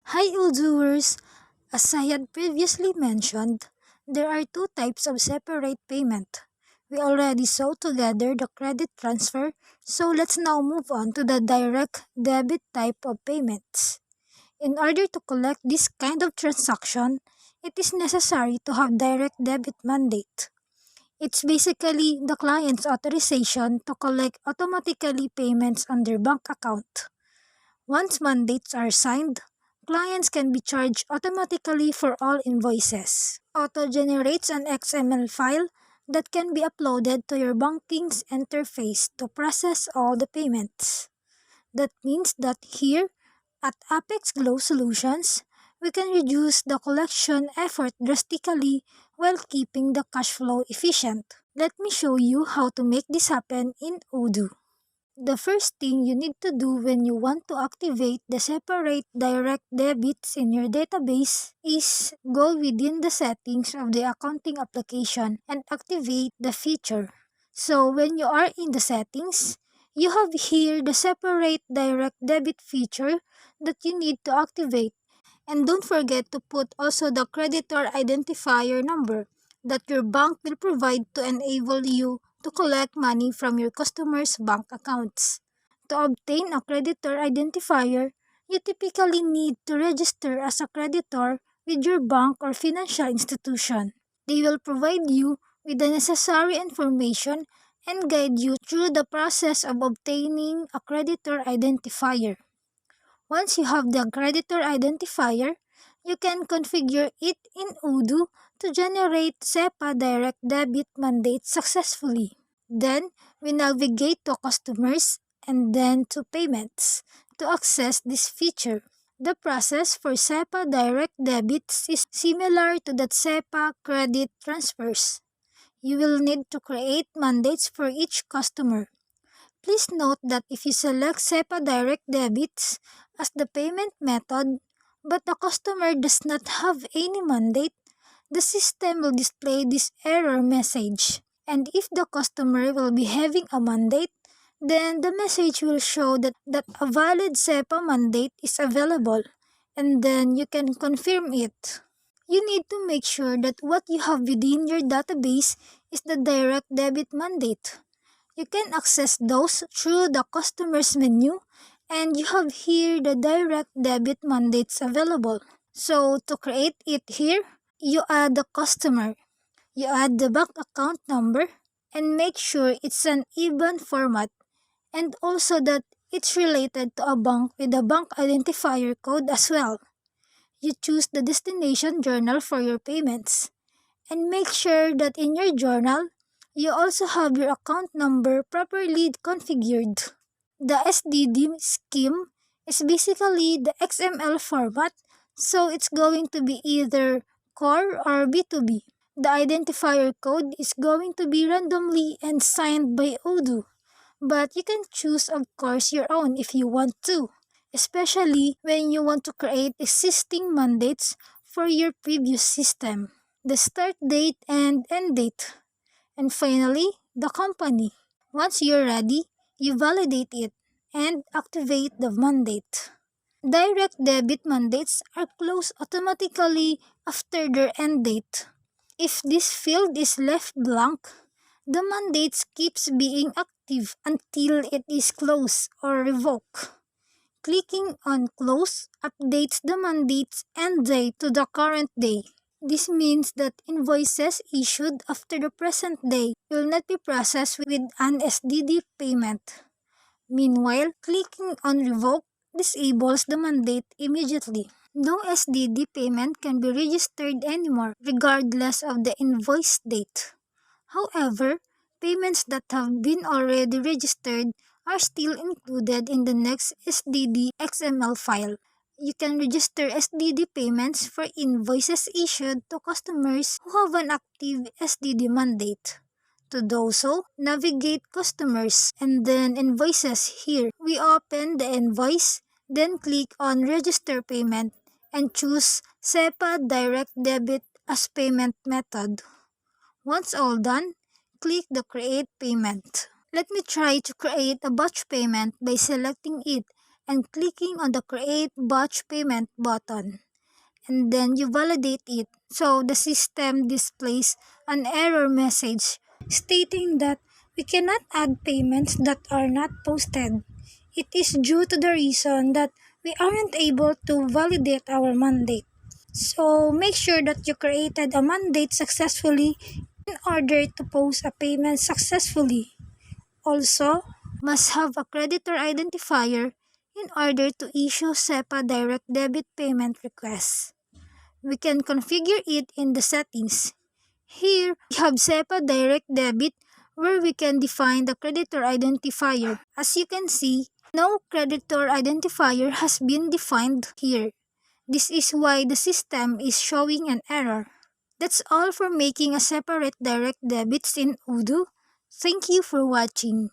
Hi, all-doers! As I had previously mentioned, there are two types of separate payment. We already saw together the credit transfer, so let's now move on to the direct debit type of payments. In order to collect this kind of transaction, it is necessary to have direct debit mandate. It's basically the client's authorization to collect automatically payments on their bank account. Once mandates are signed, clients can be charged automatically for all invoices. Auto generates an XML file that can be uploaded to your banking's interface to process all the payments. That means that here, at Apex Glow Solutions, we can reduce the collection effort drastically while keeping the cash flow efficient. Let me show you how to make this happen in Odoo. The first thing you need to do when you want to activate the separate direct debits in your database is go within the settings of the accounting application and activate the feature. So when you are in the settings, you have here the separate direct debit feature that you need to activate. And don't forget to put also the creditor identifier number that your bank will provide to enable you to collect money from your customers' bank accounts. To obtain a creditor identifier, you typically need to register as a creditor with your bank or financial institution. They will provide you with the necessary information and guide you through the process of obtaining a creditor identifier. Once you have the creditor identifier, you can configure it in Odoo to generate SEPA direct debit mandate successfully. Then, we navigate to customers and then to payments to access this feature. The process for SEPA direct debits is similar to that SEPA credit transfers. You will need to create mandates for each customer. Please note that if you select SEPA direct debits as the payment method, but the customer does not have any mandate, the system will display this error message. And if the customer will be having a mandate, then the message will show that a valid SEPA mandate is available, and then you can confirm it. You need to make sure that what you have within your database is the direct debit mandate. You can access those through the customers menu, and you have here the direct debit mandates available. So to create it here, you add the customer, you add the bank account number, and make sure it's an IBAN format, and also that it's related to a bank with a bank identifier code as well. You choose the destination journal for your payments, and make sure that in your journal, you also have your account number properly configured. The SDD scheme is basically the XML format, so it's going to be either core or B2B. The identifier code is going to be randomly and signed by Odoo, but you can choose of course your own if you want to, especially when you want to create existing mandates for your previous system. The start date and end date, and finally, the company. Once you're ready, you validate it and activate the mandate. Direct debit mandates are closed automatically after their end date. If this field is left blank, the mandate keeps being active until it is closed or revoked. Clicking on Close updates the mandate's end date to the current day. This means that invoices issued after the present day will not be processed with an SDD payment. Meanwhile, clicking on Revoke disables the mandate immediately. No SDD payment can be registered anymore regardless of the invoice date. However, payments that have been already registered are still included in the next SDD XML file. You can register SDD payments for invoices issued to customers who have an active SDD mandate. To do so, navigate Customers and then Invoices here. We open the invoice, then click on Register Payment and choose SEPA Direct Debit as payment method. Once all done, click the Create Payment. Let me try to create a batch payment by selecting it and clicking on the Create Batch Payment button. And then you validate it. So the system displays an error message stating that we cannot add payments that are not posted. It is due to the reason that we aren't able to validate our mandate. So make sure that you created a mandate successfully in order to post a payment successfully. Also, must have a creditor identifier in order to issue SEPA direct debit payment requests. We can configure it in the settings. Here, we have SEPA direct debit where we can define the creditor identifier. As you can see, no creditor identifier has been defined here. This is why the system is showing an error. That's all for making a separate direct debits in Odoo. Thank you for watching.